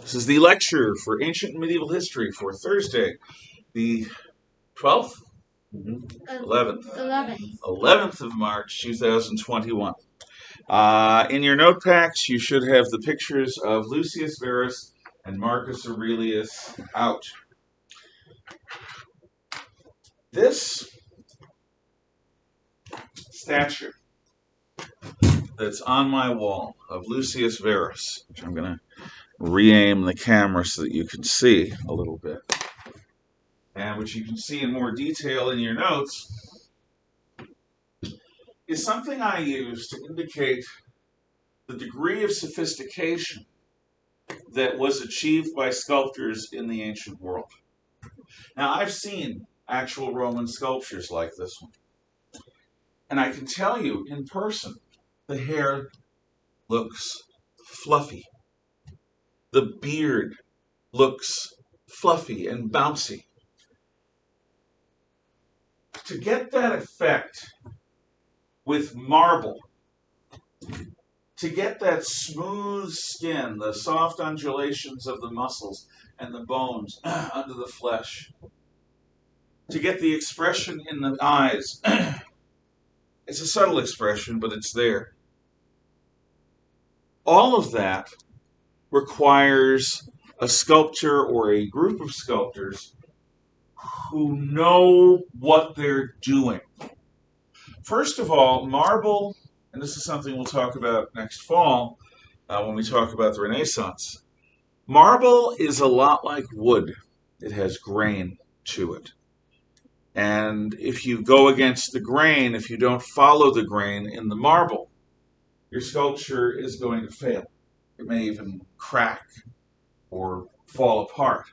This is the lecture for Ancient and Medieval History for Thursday, the 12th? 11th. 11th of March, 2021. In your note packs, you should have the pictures of Lucius Verus and Marcus Aurelius out. This statue that's on my wall of Lucius Verus, which I'm going to re-aim the camera so that you can see a little bit, and which you can see in more detail in your notes, is something I use to indicate the degree of sophistication that was achieved by sculptors in the ancient world. Now, I've seen actual Roman sculptures like this one, and I can tell you in person, the hair looks fluffy. The beard looks fluffy and bouncy. To get that effect with marble, to get that smooth skin, the soft undulations of the muscles and the bones under the flesh, to get the expression in the eyes, it's a subtle expression, but it's there. All of that requires a sculptor or a group of sculptors who know what they're doing. First of all, marble, and this is something we'll talk about next fall when we talk about the Renaissance. Marble is a lot like wood. It has grain to it. And if you go against the grain, if you don't follow the grain in the marble, your sculpture is going to fail. It may even crack or fall apart.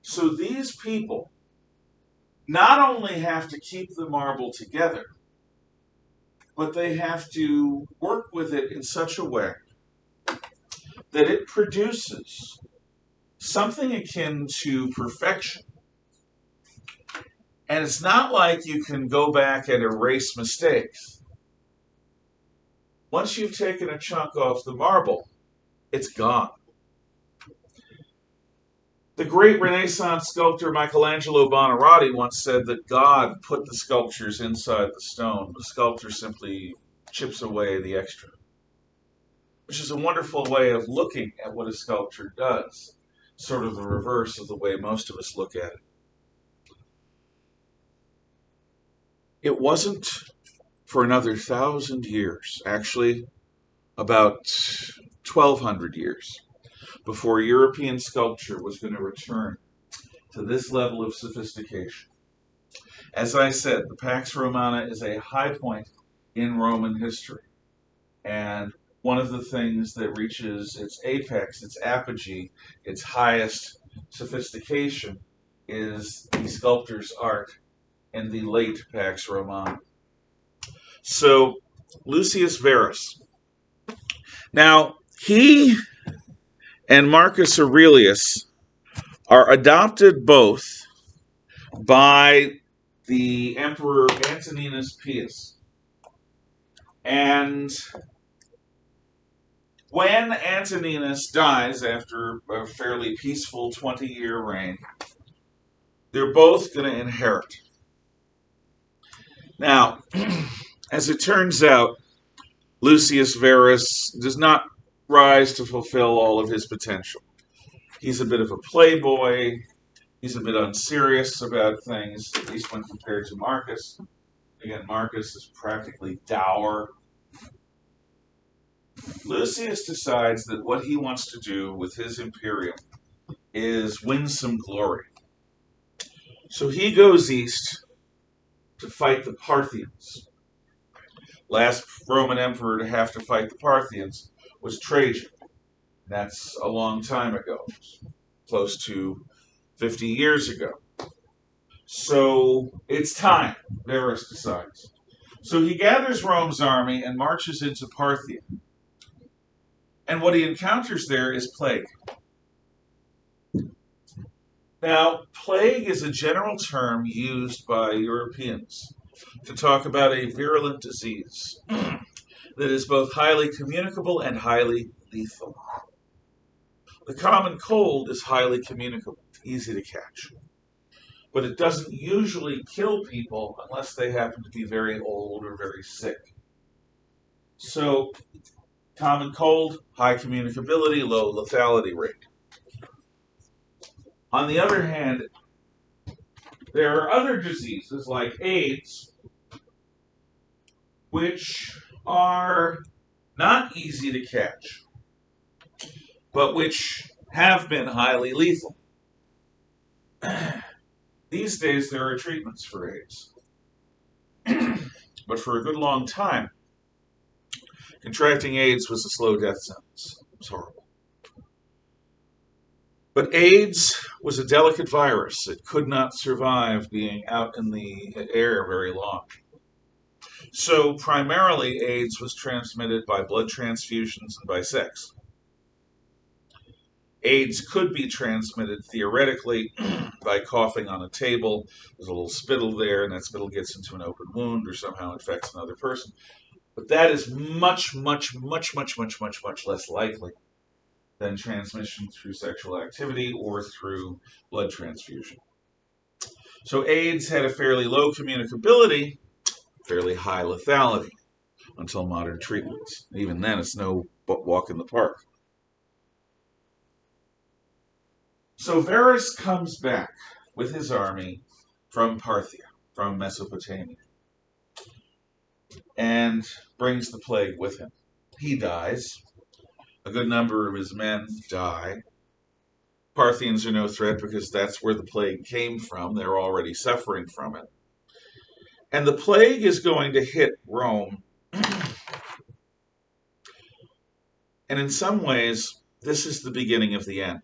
So these people not only have to keep the marble together, but they have to work with it in such a way that it produces something akin to perfection. And it's not like you can go back and erase mistakes. Once you've taken a chunk off the marble, it's gone. The great Renaissance sculptor Michelangelo Buonarroti once said that God put the sculptures inside the stone. The sculptor simply chips away the extra, which is a wonderful way of looking at what a sculpture does, sort of the reverse of the way most of us look at it. It wasn't for another 1,000 years, actually about 1,200 years, before European sculpture was going to return to this level of sophistication. As I said, the Pax Romana is a high point in Roman history. And one of the things that reaches its apex, its apogee, its highest sophistication is the sculptor's art in the late Pax Romana. So, Lucius Verus. Now, he and Marcus Aurelius are adopted both by the Emperor Antoninus Pius. And when Antoninus dies after a fairly peaceful 20-year reign, they're both going to inherit. Now, as it turns out, Lucius Verus does not rise to fulfill all of his potential. He's a bit of a playboy. He's a bit unserious about things, at least when compared to Marcus. Again, Marcus is practically dour. Lucius decides that what he wants to do with his imperium is win some glory. So he goes east to fight the Parthians. Last Roman emperor to have to fight the Parthians was Trajan. That's a long time ago, close to 50 years ago. So it's time, Verus decides. So he gathers Rome's army and marches into Parthia. And what he encounters there is plague. Now, plague is a general term used by Europeans to talk about a virulent disease that is both highly communicable and highly lethal. The common cold is highly communicable, easy to catch. But it doesn't usually kill people unless they happen to be very old or very sick. So, common cold, high communicability, low lethality rate. On the other hand, there are other diseases like AIDS, which are not easy to catch, but which have been highly lethal. These days, there are treatments for AIDS. But for a good long time, contracting AIDS was a slow death sentence. It was horrible. But AIDS was a delicate virus. It could not survive being out in the air very long. So primarily, AIDS was transmitted by blood transfusions and by sex. AIDS could be transmitted theoretically by coughing on a table. There's a little spittle there, and that spittle gets into an open wound or somehow infects another person. But that is much, much, much, much, much, much, much less likely than transmission through sexual activity or through blood transfusion. So AIDS had a fairly low communicability, fairly high lethality until modern treatments. Even then, it's no walk in the park. So Verus comes back with his army from Parthia, from Mesopotamia, and brings the plague with him. He dies. A good number of his men die. Parthians are no threat because that's where the plague came from. They're already suffering from it. And the plague is going to hit Rome. And in some ways, this is the beginning of the end.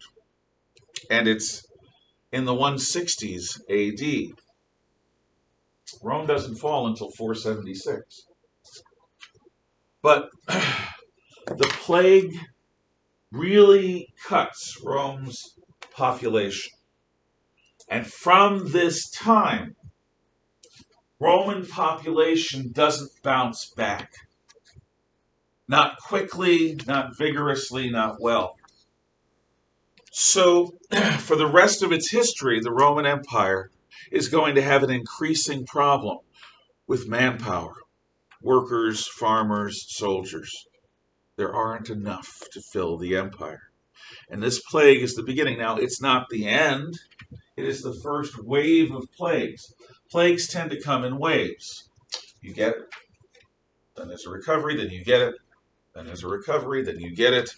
And it's in the 160s AD. Rome doesn't fall until 476. But the plague really cuts Rome's population. And from this time, Roman population doesn't bounce back. Not quickly, not vigorously, not well. So, for the rest of its history, the Roman Empire is going to have an increasing problem with manpower. Workers, farmers, soldiers. There aren't enough to fill the empire. And this plague is the beginning. Now, it's not the end. It is the first wave of plagues. Plagues tend to come in waves. You get it, then there's a recovery, then you get it, then there's a recovery, then you get it.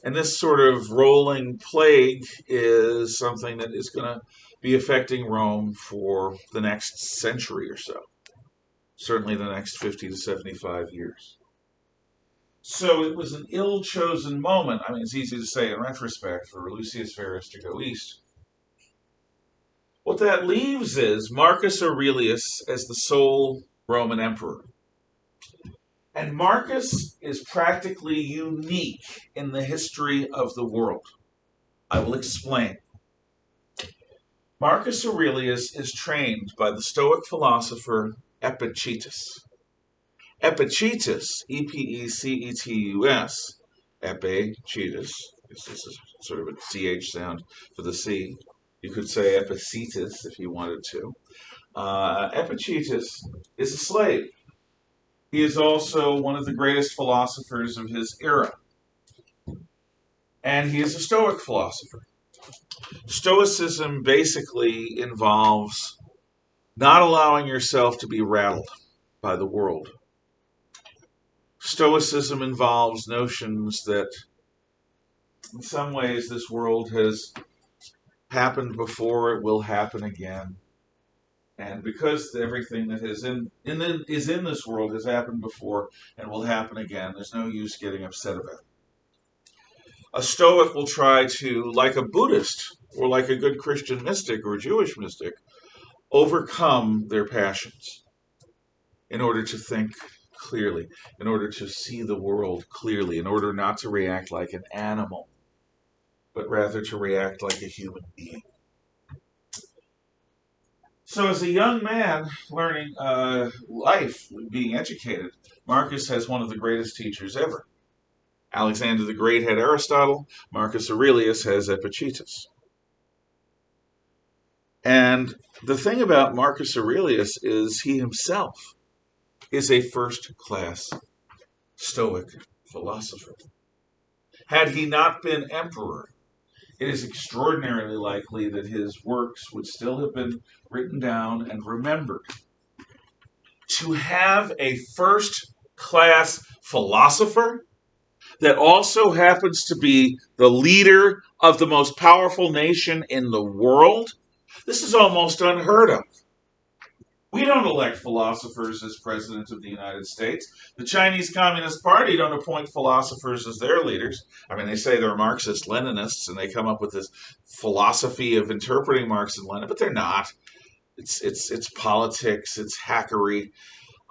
And this sort of rolling plague is something that is going to be affecting Rome for the next century or so. Certainly the next 50 to 75 years. So it was an ill-chosen moment. I mean, it's easy to say in retrospect for Lucius Verus to go east. What that leaves is Marcus Aurelius as the sole Roman emperor. And Marcus is practically unique in the history of the world. I will explain. Marcus Aurelius is trained by the Stoic philosopher Epictetus. Epictetus, E-P-E-C-E-T-U-S, Epictetus, this is sort of a CH sound for the C. You could say Epictetus if you wanted to. Epictetus is a slave. He is also one of the greatest philosophers of his era. And he is a Stoic philosopher. Stoicism basically involves not allowing yourself to be rattled by the world. Stoicism involves notions that in some ways this world has happened before, it will happen again. And because everything that is in this world has happened before and will happen again, there's no use getting upset about it. A Stoic will try to, like a Buddhist or like a good Christian mystic or Jewish mystic, overcome their passions in order to think clearly, in order to see the world clearly, in order not to react like an animal, but rather to react like a human being. So as a young man learning life, being educated, Marcus has one of the greatest teachers ever. Alexander the Great had Aristotle. Marcus Aurelius has Epictetus. And the thing about Marcus Aurelius is he himself is a first-class Stoic philosopher. Had he not been emperor, it is extraordinarily likely that his works would still have been written down and remembered. To have a first-class philosopher that also happens to be the leader of the most powerful nation in the world, this is almost unheard of. We don't elect philosophers as president of the United States. The Chinese Communist Party don't appoint philosophers as their leaders. I mean, they say they're Marxist-Leninists, and they come up with this philosophy of interpreting Marx and Lenin, but they're not. It's politics. It's hackery.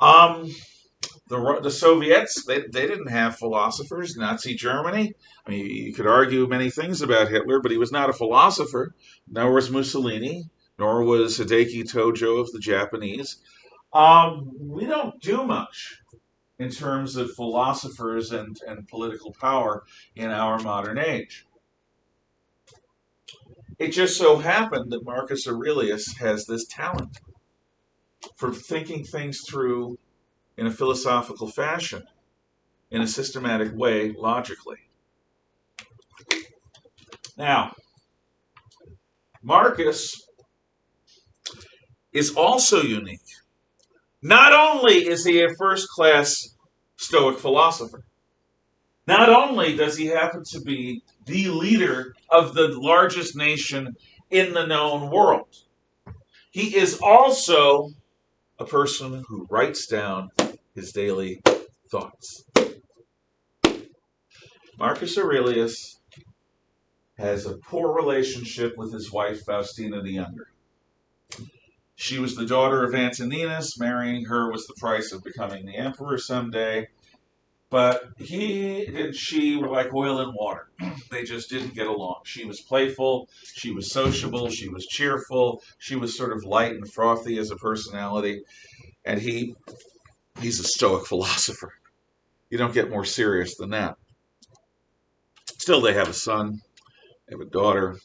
The Soviets, they didn't have philosophers. Nazi Germany, I mean, you could argue many things about Hitler, but he was not a philosopher. Nor was Mussolini, nor was Hideki Tojo of the Japanese. We don't do much in terms of philosophers and political power in our modern age. It just so happened that Marcus Aurelius has this talent for thinking things through in a philosophical fashion, in a systematic way, logically. Now, Marcus is also unique. Not only is he a first-class Stoic philosopher, not only does he happen to be the leader of the largest nation in the known world, he is also a person who writes down his daily thoughts. Marcus Aurelius has a poor relationship with his wife Faustina the Younger. She was the daughter of Antoninus. Marrying her was the price of becoming the emperor someday. But he and she were like oil and water. They just didn't get along. She was playful, she was sociable, she was cheerful, she was sort of light and frothy as a personality. And he's a Stoic philosopher. You don't get more serious than that. Still, they have a son, they have a daughter.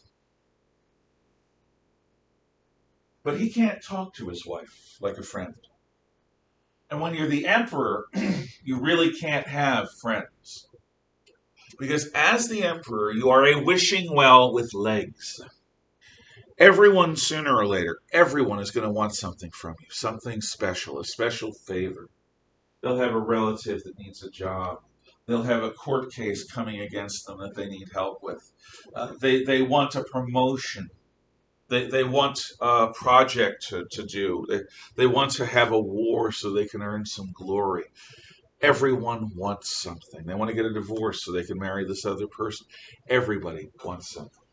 But he can't talk to his wife like a friend. And when you're the emperor, you really can't have friends. Because as the emperor, you are a wishing well with legs. Everyone, sooner or later, everyone is going to want something from you, something special, a special favor. They'll have a relative that needs a job. They'll have a court case coming against them that they need help with. They want a promotion. They want a project to do. They want to have a war so they can earn some glory. Everyone wants something. They want to get a divorce so they can marry this other person. Everybody wants something.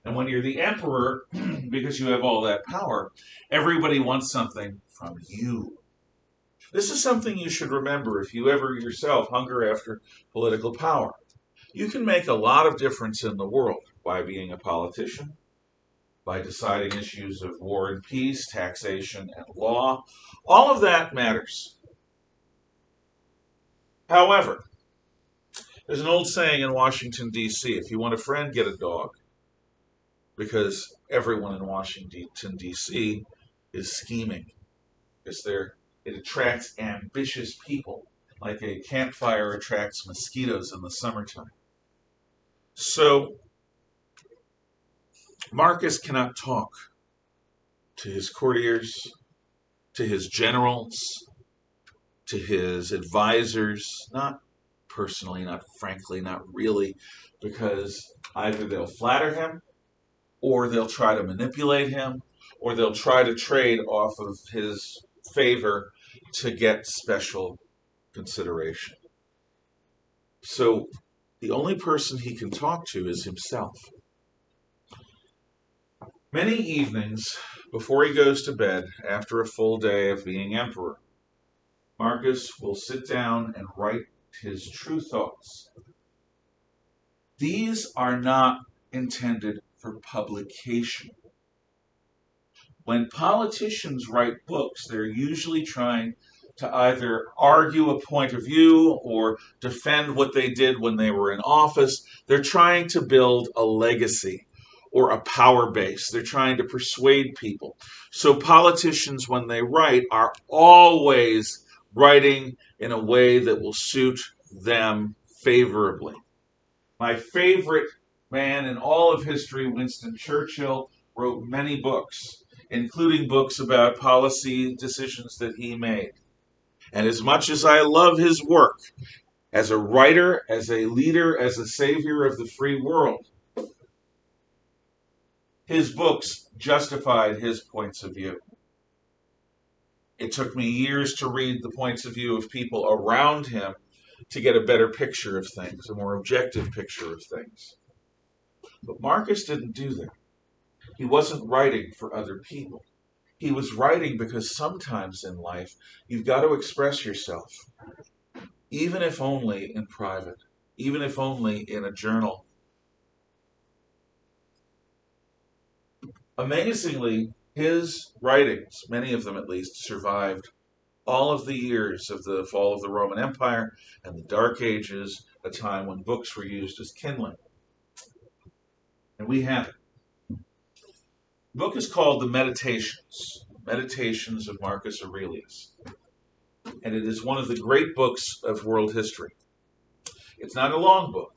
And when you're the emperor, because you have all that power, everybody wants something from you. This is something you should remember if you ever yourself hunger after political power. You can make a lot of difference in the world by being a politician, by deciding issues of war and peace, taxation and law. All of that matters. However, there's an old saying in Washington, D.C., if you want a friend, get a dog. Because everyone in Washington, D.C. is scheming. Because it attracts ambitious people, like a campfire attracts mosquitoes in the summertime. So, Marcus cannot talk to his courtiers, to his generals, to his advisors, not personally, not frankly, not really, because either they'll flatter him, or they'll try to manipulate him, or they'll try to trade off of his favor to get special consideration. So the only person he can talk to is himself. Many evenings before he goes to bed, after a full day of being emperor, Marcus will sit down and write his true thoughts. These are not intended for publication. When politicians write books, they're usually trying to either argue a point of view or defend what they did when they were in office. They're trying to build a legacy or a power base. They're trying to persuade people. So politicians, when they write, are always writing in a way that will suit them favorably. My favorite man in all of history, Winston Churchill, wrote many books, including books about policy decisions that he made. And as much as I love his work as a writer, as a leader, as a savior of the free world, his books justified his points of view. It took me years to read the points of view of people around him to get a better picture of things, a more objective picture of things. But Marcus didn't do that. He wasn't writing for other people. He was writing because sometimes in life you've got to express yourself, even if only in private, even if only in a journal. Amazingly, his writings, many of them at least, survived all of the years of the fall of the Roman Empire and the Dark Ages, a time when books were used as kindling. And we have it. The book is called The Meditations, Meditations of Marcus Aurelius. And it is one of the great books of world history. It's not a long book.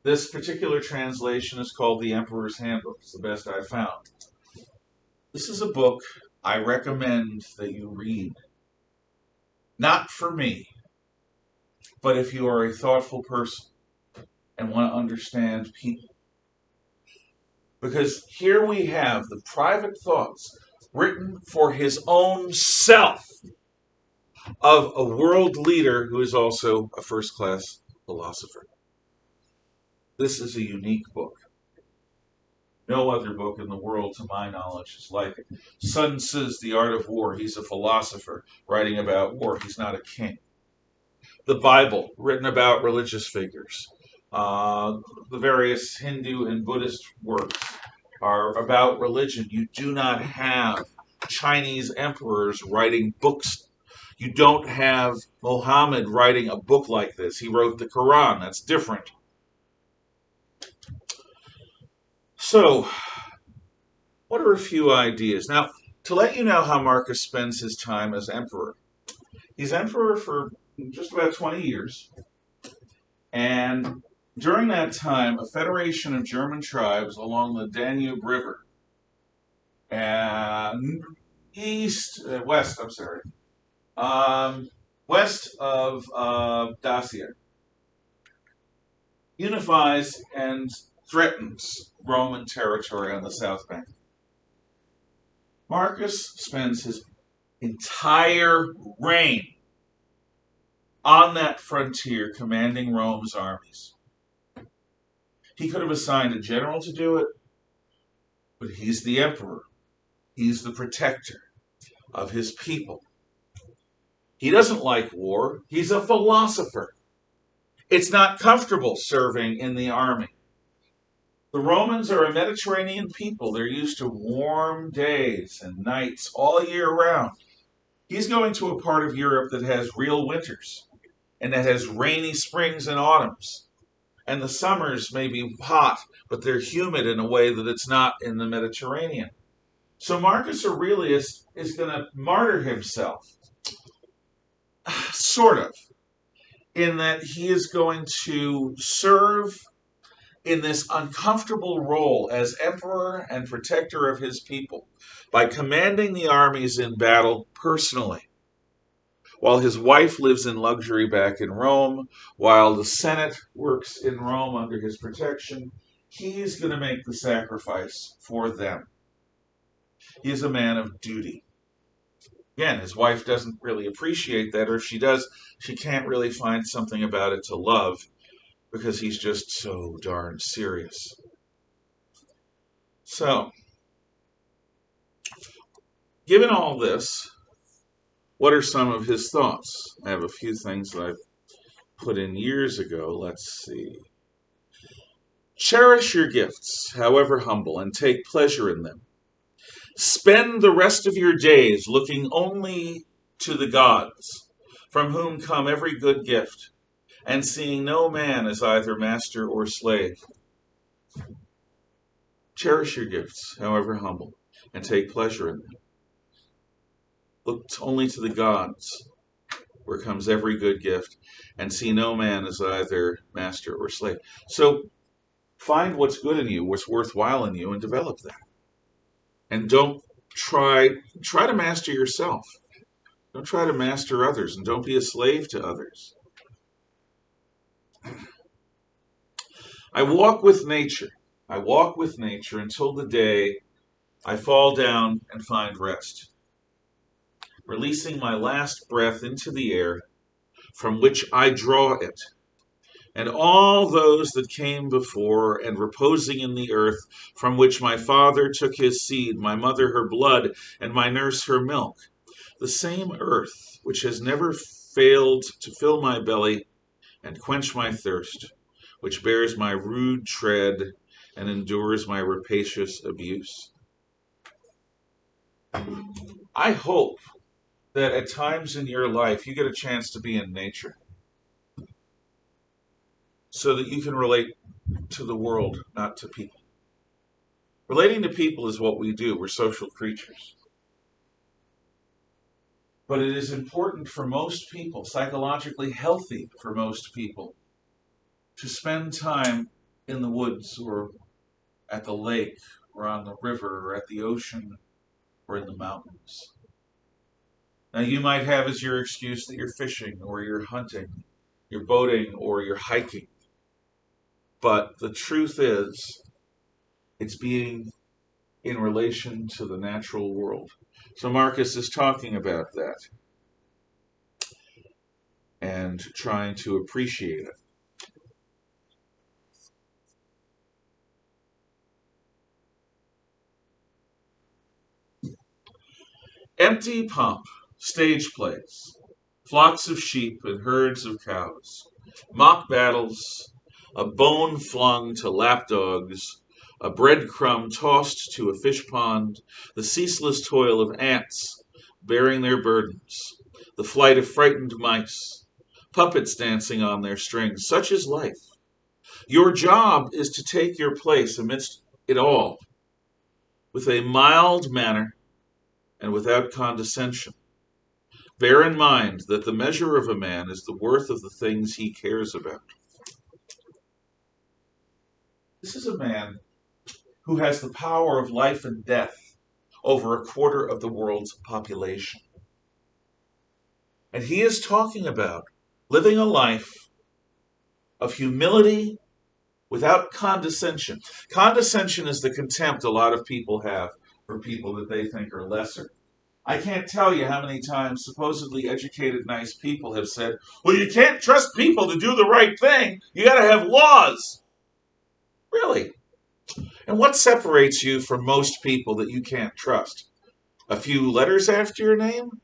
This particular translation is called The Emperor's Handbook. It's the best I've found. This is a book I recommend that you read. Not for me, but if you are a thoughtful person and want to understand people. Because here we have the private thoughts written for his own self of a world leader who is also a first-class philosopher. This is a unique book. No other book in the world, to my knowledge, is like it. Sun Tzu's The Art of War. He's a philosopher writing about war. He's not a king. The Bible, written about religious figures. The various Hindu and Buddhist works are about religion. You do not have Chinese emperors writing books. You don't have Muhammad writing a book like this. He wrote the Quran. That's different. So, what are a few ideas? Now, to let you know how Marcus spends his time as emperor. He's emperor for just about 20 years. And during that time, a federation of German tribes along the Danube River, and west of Dacia, unifies and threatens Roman territory on the south bank. Marcus spends his entire reign on that frontier commanding Rome's armies. He could have assigned a general to do it, but he's the emperor. He's the protector of his people. He doesn't like war. He's a philosopher. It's not comfortable serving in the army. The Romans are a Mediterranean people. They're used to warm days and nights all year round. He's going to a part of Europe that has real winters and that has rainy springs and autumns. And the summers may be hot, but they're humid in a way that it's not in the Mediterranean. So Marcus Aurelius is going to martyr himself, sort of, in that he is going to serve in this uncomfortable role as emperor and protector of his people by commanding the armies in battle personally. While his wife lives in luxury back in Rome, while the Senate works in Rome under his protection, he's going to make the sacrifice for them. He is a man of duty. Again, his wife doesn't really appreciate that, or if she does, she can't really find something about it to love because he's just so darn serious. So, given all this, what are some of his thoughts? I have a few things that I've put in years ago. Let's see. Cherish your gifts, however humble, and take pleasure in them. Spend the rest of your days looking only to the gods, from whom come every good gift, and seeing no man as either master or slave. Cherish your gifts, however humble, and take pleasure in them. Look only to the gods, where comes every good gift, and see no man as either master or slave. So find what's good in you, what's worthwhile in you, and develop that. And don't try to master yourself. Don't try to master others, and don't be a slave to others. I walk with nature. I walk with nature until the day I fall down and find rest, releasing my last breath into the air from which I draw it, and all those that came before, and reposing in the earth from which my father took his seed, my mother her blood, and my nurse her milk, the same earth which has never failed to fill my belly and quench my thirst, which bears my rude tread and endures my rapacious abuse. I hope that at times in your life you get a chance to be in nature so that you can relate to the world, not to people. Relating to people is what we do. We're social creatures. But it is important for most people, psychologically healthy for most people, to spend time in the woods or at the lake or on the river or at the ocean or in the mountains. Now you might have as your excuse that you're fishing or you're hunting, you're boating or you're hiking. But the truth is, it's being in relation to the natural world. So Marcus is talking about that and trying to appreciate it. Empty pomp, stage plays, flocks of sheep and herds of cows, mock battles, a bone flung to lapdogs, a breadcrumb tossed to a fish pond, the ceaseless toil of ants bearing their burdens, the flight of frightened mice, puppets dancing on their strings. Such is life. Your job is to take your place amidst it all with a mild manner and without condescension. Bear in mind that the measure of a man is the worth of the things he cares about. This is a man who has the power of life and death over a quarter of the world's population. And he is talking about living a life of humility without condescension. Condescension is the contempt a lot of people have for people that they think are lesser. I can't tell you how many times supposedly educated, nice people have said, well, you can't trust people to do the right thing. You got to have laws. Really? And what separates you from most people that you can't trust? A few letters after your name?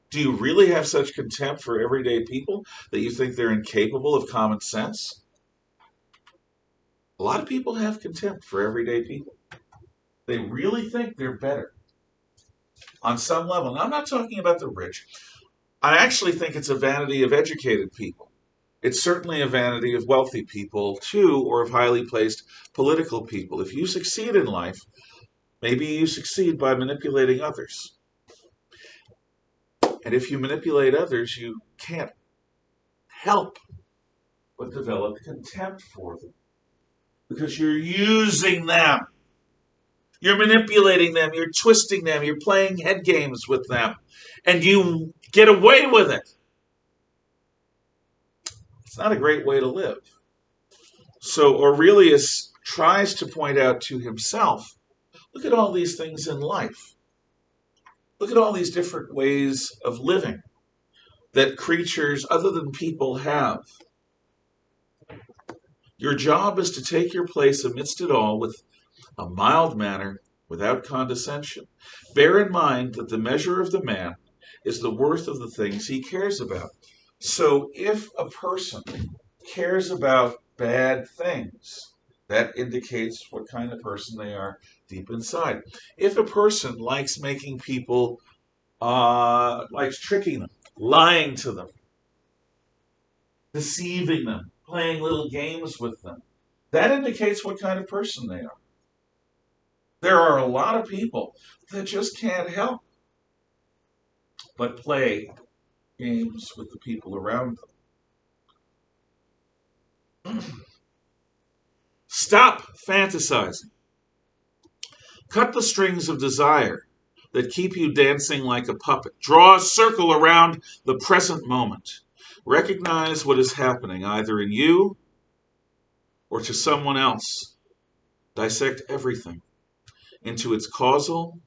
Do you really have such contempt for everyday people that you think they're incapable of common sense? A lot of people have contempt for everyday people. They really think they're better on some level. And I'm not talking about the rich. I actually think it's a vanity of educated people. It's certainly a vanity of wealthy people, too, or of highly placed political people. If you succeed in life, maybe you succeed by manipulating others. And if you manipulate others, you can't help but develop contempt for them. Because you're using them. You're manipulating them. You're twisting them. You're playing head games with them. And you get away with it. It's not a great way to live. So Aurelius tries to point out to himself, look at all these things in life. Look at all these different ways of living that creatures other than people have. Your job is to take your place amidst it all with a mild manner, without condescension. Bear in mind that the measure of the man is the worth of the things he cares about. So if a person cares about bad things, that indicates what kind of person they are deep inside. If a person likes making people likes tricking them, lying to them, deceiving them, playing little games with them. That indicates what kind of person they are. There are a lot of people that just can't help but play games with the people around them. Stop fantasizing. Cut the strings of desire that keep you dancing like a puppet. Draw a circle around the present moment. Recognize what is happening either in you or to someone else. Dissect everything into its causal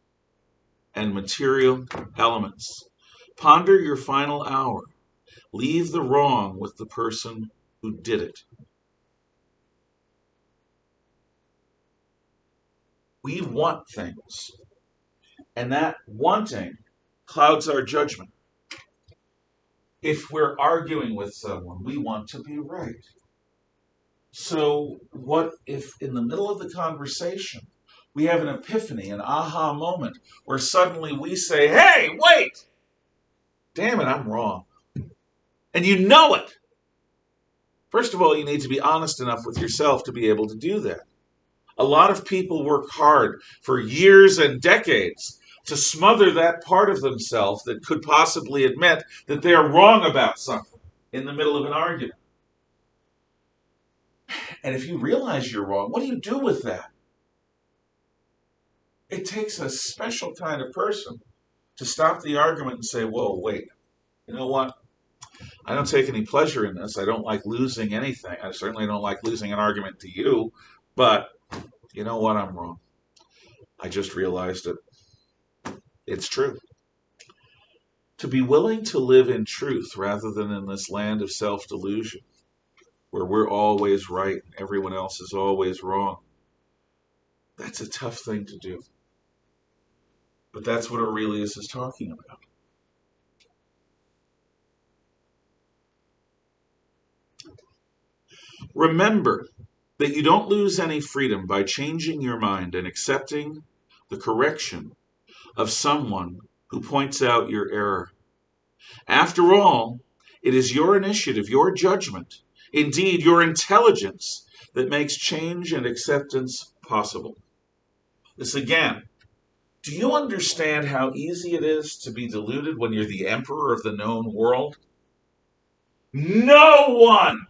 and material elements. Ponder your final hour. Leave the wrong with the person who did it. We want things, and that wanting clouds our judgment. If we're arguing with someone, we want to be right. So, what if in the middle of the conversation we have an epiphany, an aha moment, where suddenly we say, hey, wait! Damn it, I'm wrong. And you know it. First of all, you need to be honest enough with yourself to be able to do that. A lot of people work hard for years and decades to smother that part of themselves that could possibly admit that they're wrong about something in the middle of an argument. And if you realize you're wrong, what do you do with that? It takes a special kind of person to stop the argument and say, whoa, wait, you know what? I don't take any pleasure in this. I don't like losing anything. I certainly don't like losing an argument to you, but you know what? I'm wrong. I just realized it. It's true. To be willing to live in truth rather than in this land of self-delusion, where we're always right and everyone else is always wrong, that's a tough thing to do. But that's what Aurelius is talking about. Remember that you don't lose any freedom by changing your mind and accepting the correction of someone who points out your error. After all, it is your initiative, your judgment, indeed your intelligence, that makes change and acceptance possible. This again. Do you understand how easy it is to be deluded when you're the emperor of the known world? No one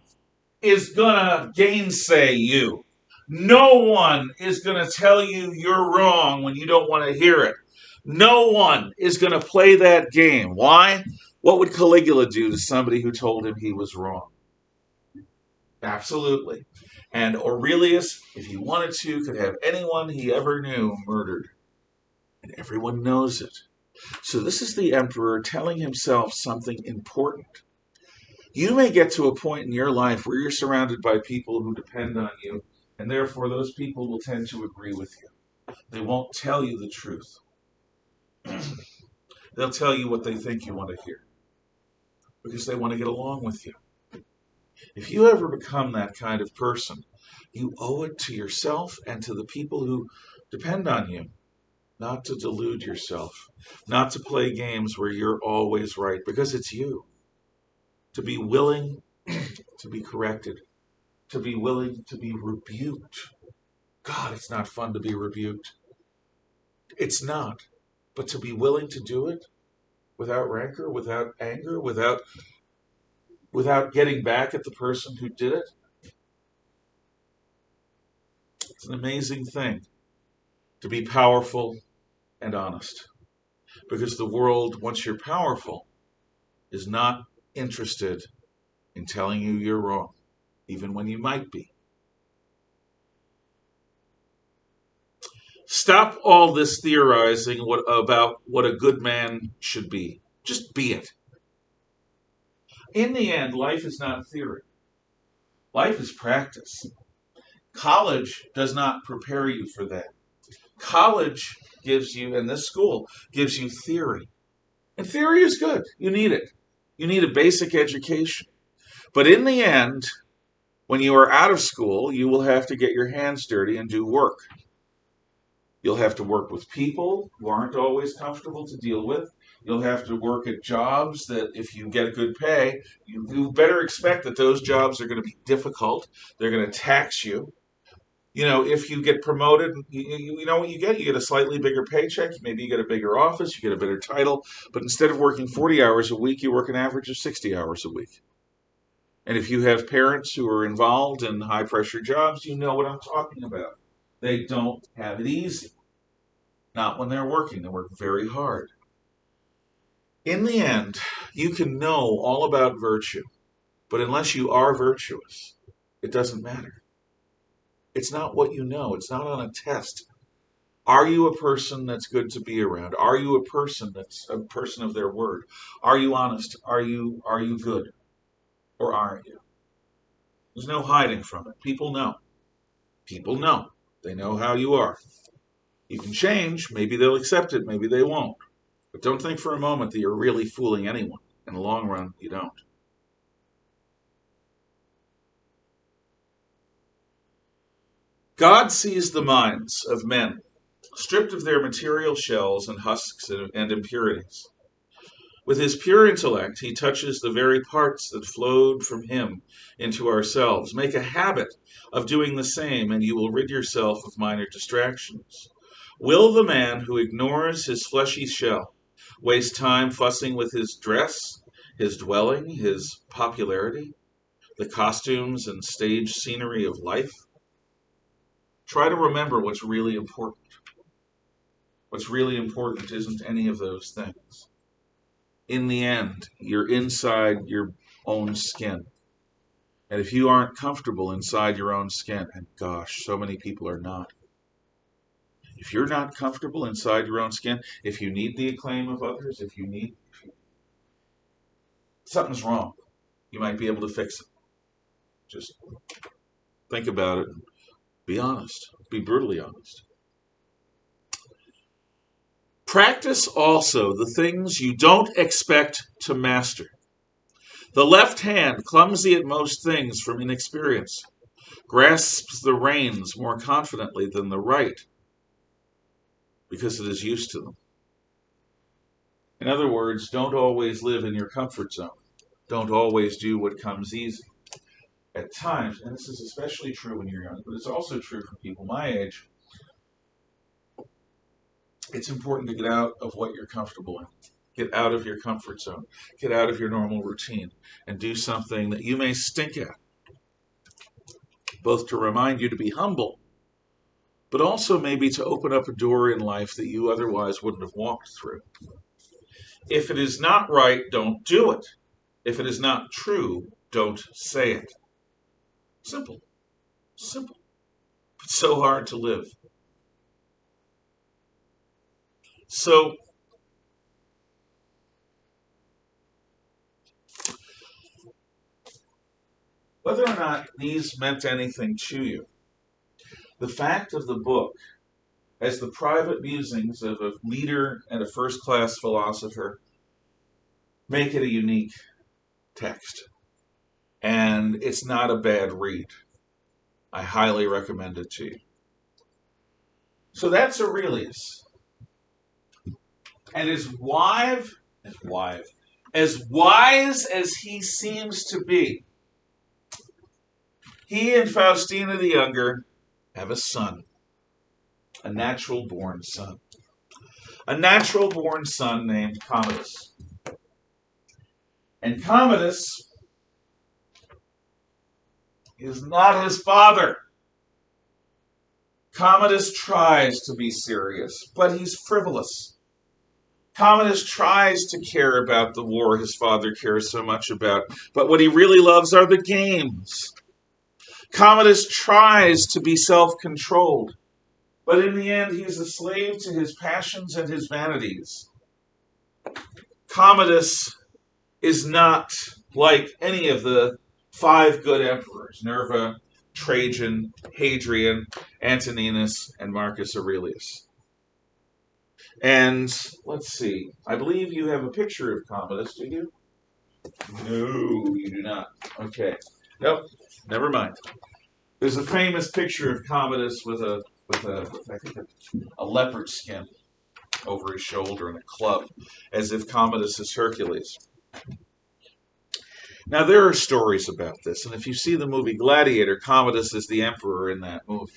is going to gainsay you. No one is going to tell you you're wrong when you don't want to hear it. No one is going to play that game. Why? What would Caligula do to somebody who told him he was wrong? Absolutely. And Aurelius, if he wanted to, could have anyone he ever knew murdered. And everyone knows it. So this is the emperor telling himself something important. You may get to a point in your life where you're surrounded by people who depend on you, and therefore those people will tend to agree with you. They won't tell you the truth. They'll tell you what they think you want to hear, because they want to get along with you. If you ever become that kind of person, you owe it to yourself and to the people who depend on you not to delude yourself, not to play games where you're always right, because it's you. To be willing to be corrected, to be willing to be rebuked. God, it's not fun to be rebuked. It's not. But to be willing to do it without rancor, without anger, without getting back at the person who did it, it's an amazing thing to be powerful and honest. Because the world, once you're powerful, is not interested in telling you you're wrong, even when you might be. Stop all this theorizing about what a good man should be. Just be it. In the end, life is not theory. Life is practice. College does not prepare you for that. College gives you, and this school gives you theory. And theory is good. You need it. You need a basic education. But in the end, when you are out of school, you will have to get your hands dirty and do work. You'll have to work with people who aren't always comfortable to deal with. You'll have to work at jobs that, if you get good pay, you better expect that those jobs are going to be difficult. They're going to tax you. If you get promoted, you know what you get? You get a slightly bigger paycheck. Maybe you get a bigger office. You get a better title. But instead of working 40 hours a week, you work an average of 60 hours a week. And if you have parents who are involved in high pressure jobs, you know what I'm talking about. They don't have it easy. Not when they're working. They work very hard. In the end, you can know all about virtue, but unless you are virtuous, it doesn't matter. It's not what you know. It's not on a test. Are you a person that's good to be around? Are you a person that's a person of their word? Are you honest? Are you good? Or aren't you? There's no hiding from it. People know. People know. They know how you are. You can change. Maybe they'll accept it. Maybe they won't. But don't think for a moment that you're really fooling anyone. In the long run, you don't. God sees the minds of men, stripped of their material shells and husks and impurities. With his pure intellect, he touches the very parts that flowed from him into ourselves. Make a habit of doing the same, and you will rid yourself of minor distractions. Will the man who ignores his fleshy shell waste time fussing with his dress, his dwelling, his popularity, the costumes and stage scenery of life? Try to remember what's really important. What's really important isn't any of those things. In the end, you're inside your own skin. And if you aren't comfortable inside your own skin, and gosh, so many people are not. If you're not comfortable inside your own skin, if you need the acclaim of others, something's wrong. You might be able to fix it. Just think about it and be honest. Be brutally honest. Practice also the things you don't expect to master. The left hand, clumsy at most things from inexperience, grasps the reins more confidently than the right because it is used to them. In other words, don't always live in your comfort zone. Don't always do what comes easy. At times, and this is especially true when you're young, but it's also true for people my age, it's important to get out of what you're comfortable in. Get out of your comfort zone. Get out of your normal routine and do something that you may stink at, both to remind you to be humble, but also maybe to open up a door in life that you otherwise wouldn't have walked through. If it is not right, don't do it. If it is not true, don't say it. Simple. Simple. But so hard to live. So, whether or not these meant anything to you, the fact of the book, as the private musings of a leader and a first-class philosopher, make it a unique text. And it's not a bad read. I highly recommend it to you. So that's Aurelius. And as wise as he seems to be, he and Faustina the Younger have a son, a natural-born son. A natural-born son named Commodus. And Commodus is not his father. Commodus tries to be serious, but he's frivolous. Commodus tries to care about the war his father cares so much about, but what he really loves are the games. Commodus tries to be self-controlled, but in the end he's a slave to his passions and his vanities. Commodus is not like any of the 5 good emperors, Nerva, Trajan, Hadrian, Antoninus, and Marcus Aurelius. And let's see, I believe you have a picture of Commodus, do you? No, you do not. Okay. Nope, never mind. There's a famous picture of Commodus with a leopard skin. over his shoulder and a club, as if Commodus is Hercules. Now, there are stories about this, and if you see the movie Gladiator, Commodus is the emperor in that movie.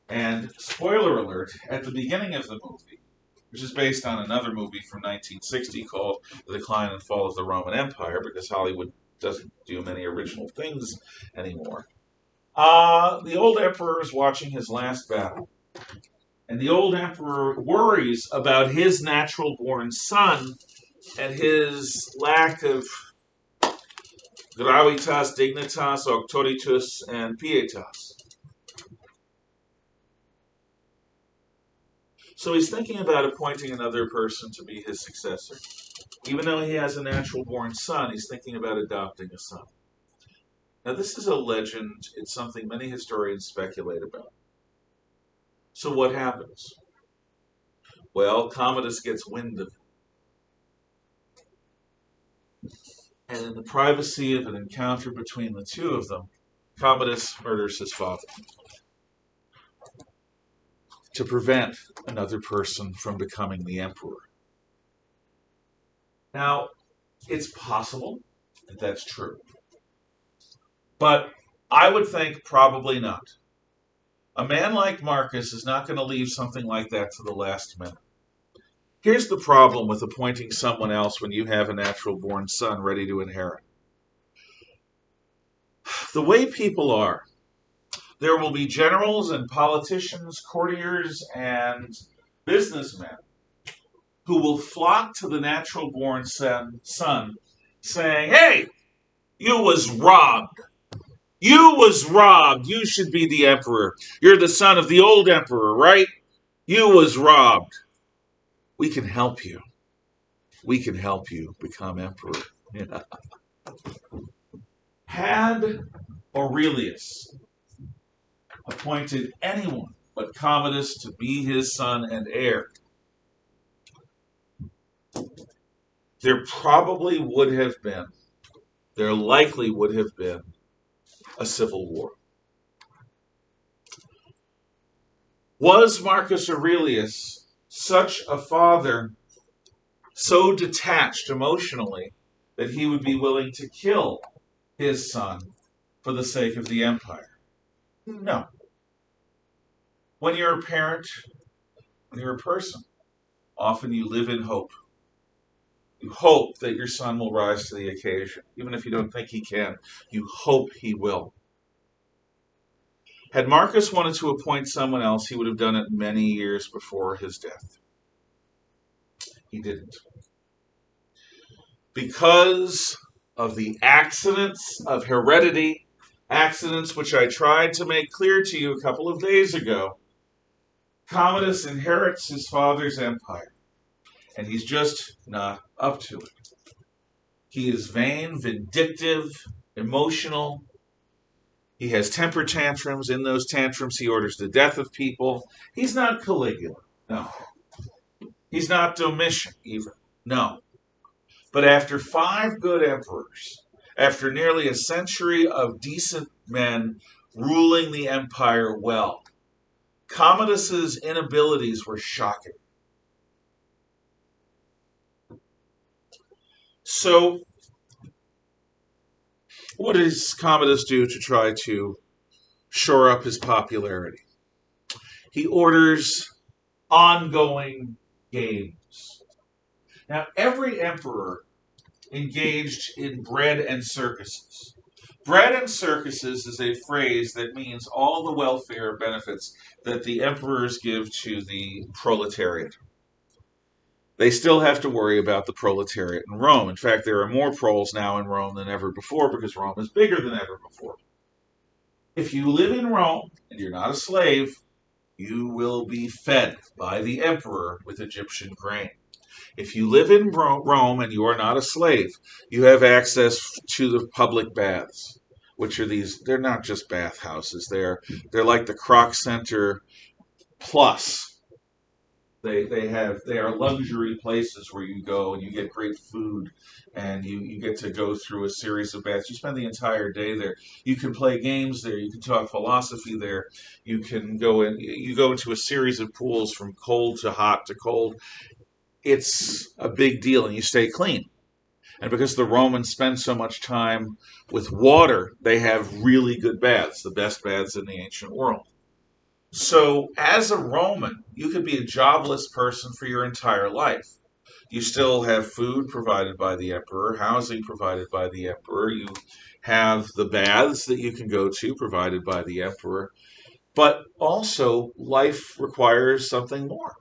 And, spoiler alert, at the beginning of the movie, which is based on another movie from 1960 called The Decline and Fall of the Roman Empire, because Hollywood doesn't do many original things anymore. The old emperor is watching his last battle. And the old emperor worries about his natural-born son and his lack of gravitas, dignitas, auctoritas, and pietas. So he's thinking about appointing another person to be his successor. Even though he has a natural-born son, he's thinking about adopting a son. Now, this is a legend. It's something many historians speculate about. So what happens? Well, Commodus gets wind of it. And in the privacy of an encounter between the two of them, Commodus murders his father to prevent another person from becoming the emperor. Now, it's possible that that's true. But I would think probably not. A man like Marcus is not going to leave something like that to the last minute. Here's the problem with appointing someone else when you have a natural-born son ready to inherit. The way people are, there will be generals and politicians, courtiers, and businessmen who will flock to the natural-born son saying, "Hey, you was robbed. You was robbed. You should be the emperor. You're the son of the old emperor, right? You was robbed. We can help you. We can help you become emperor." Yeah. Had Aurelius appointed anyone but Commodus to be his son and heir, there probably would have been, there likely would have been, a civil war. Was Marcus Aurelius such a father, so detached emotionally, that he would be willing to kill his son for the sake of the empire? No. When you're a parent, when you're a person, often you live in hope. You hope that your son will rise to the occasion. Even if you don't think he can, you hope he will. Had Marcus wanted to appoint someone else, he would have done it many years before his death. He didn't. Because of the accidents of heredity, accidents which I tried to make clear to you a couple of days ago, Commodus inherits his father's empire, and he's just not up to it. He is vain, vindictive, emotional. He has temper tantrums. In those tantrums, he orders the death of people. He's not Caligula, no. He's not Domitian, even, no. But after 5 good emperors, after nearly a century of decent men ruling the empire well, Commodus's inabilities were shocking. So, what does Commodus do to try to shore up his popularity? He orders ongoing games. Now, every emperor engaged in bread and circuses. Bread and circuses is a phrase that means all the welfare benefits that the emperors give to the proletariat. They still have to worry about the proletariat in Rome. In fact, there are more proles now in Rome than ever before because Rome is bigger than ever before. If you live in Rome and you're not a slave, you will be fed by the emperor with Egyptian grain. If you live in Rome and you are not a slave, you have access to the public baths, which are these, they're not just bathhouses, they're like the Croc Center plus. They are luxury places where you go and you get great food, and you get to go through a series of baths. You spend the entire day there. You can play games there. You can talk philosophy there. You go into a series of pools from cold to hot to cold. It's a big deal, and you stay clean. And because the Romans spend so much time with water, they have really good baths, the best baths in the ancient world. So, as a Roman, you could be a jobless person for your entire life. You still have food provided by the emperor, housing provided by the emperor. You have the baths that you can go to provided by the emperor. But also, life requires something more.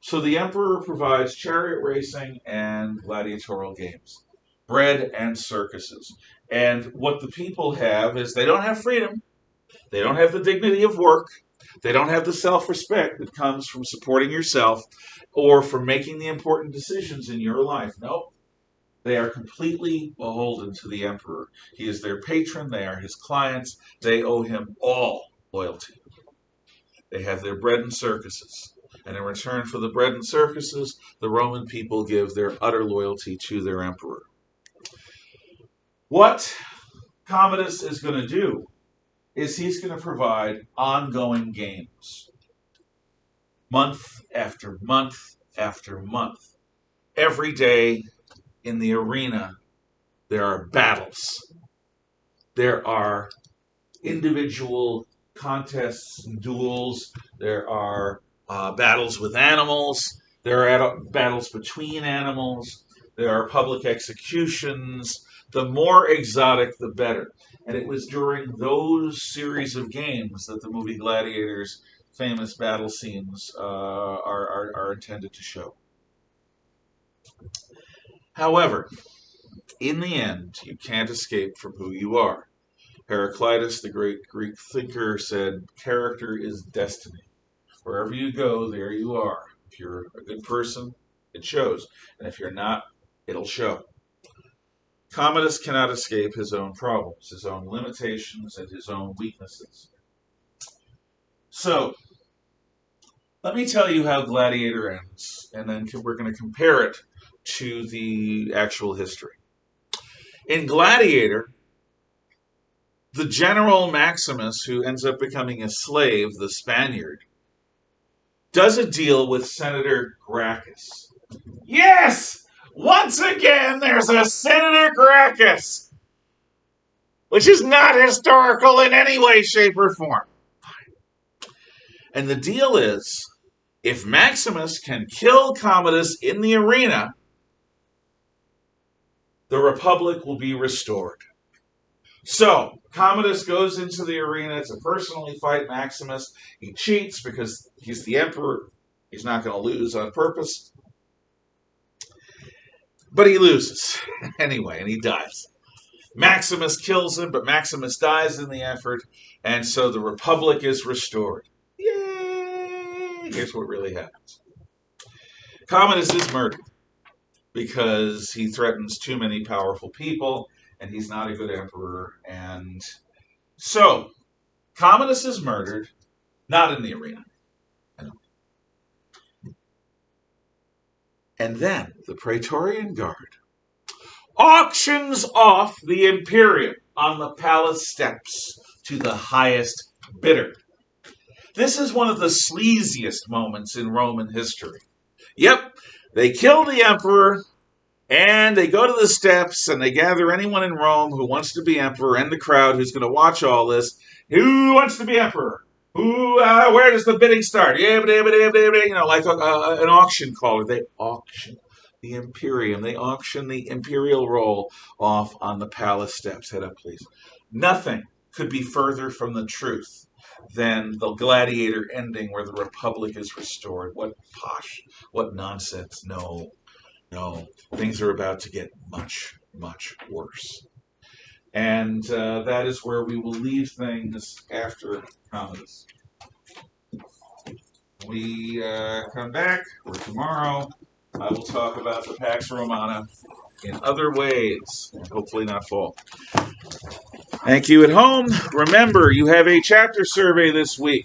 So the emperor provides chariot racing and gladiatorial games, bread and circuses. And what the people have is they don't have freedom. They don't have the dignity of work. They don't have the self-respect that comes from supporting yourself or from making the important decisions in your life. No, they are completely beholden to the emperor. He is their patron. They are his clients. They owe him all loyalty. They have their bread and circuses. And in return for the bread and circuses, the Roman people give their utter loyalty to their emperor. What Commodus is going to do is he's going to provide ongoing games. Month after month after month. Every day in the arena, there are battles. There are individual contests and duels. There are battles with animals. There are battles between animals. There are public executions. The more exotic, the better. And it was during those series of games that the movie Gladiator's famous battle scenes are intended to show. However, in the end, you can't escape from who you are. Heraclitus, the great Greek thinker, said, "Character is destiny. Wherever you go, there you are. If you're a good person, it shows. And if you're not, it'll show." Commodus cannot escape his own problems, his own limitations, and his own weaknesses. So, let me tell you how Gladiator ends, and then we're going to compare it to the actual history. In Gladiator, the general Maximus, who ends up becoming a slave, the Spaniard, does a deal with Senator Gracchus. Yes! Once again, there's a Senator Gracchus, which is not historical in any way, shape, or form. And the deal is, if Maximus can kill Commodus in the arena, the Republic will be restored. So, Commodus goes into the arena to personally fight Maximus. He cheats because he's the emperor. He's not going to lose on purpose. But he loses anyway, and he dies. Maximus kills him, but Maximus dies in the effort, and so the Republic is restored. Yay! Here's what really happens. Commodus is murdered because he threatens too many powerful people, and he's not a good emperor. And so, Commodus is murdered, not in the arena. And then the Praetorian Guard auctions off the Imperium on the palace steps to the highest bidder. This is one of the sleaziest moments in Roman history. Yep, they kill the emperor, and they go to the steps, and they gather anyone in Rome who wants to be emperor, and the crowd who's going to watch all this. Who wants to be emperor? Where does the bidding start? Like an auction caller. They auction the Imperium. They auction the imperial roll off on the palace steps. Head up, please. Nothing could be further from the truth than the Gladiator ending where the Republic is restored. What posh, what nonsense. No. Things are about to get much, much worse. And that is where we will leave things after Commodus. We come back, or tomorrow, I will talk about the Pax Romana in other ways, and hopefully not fall. Thank you at home. Remember, you have a chapter survey this week.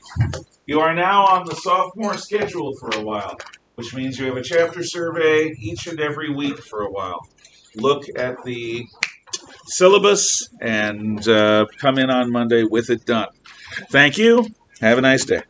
You are now on the sophomore schedule for a while, which means you have a chapter survey each and every week for a while. Look at the syllabus and come in on Monday with it done. Thank you. Have a nice day.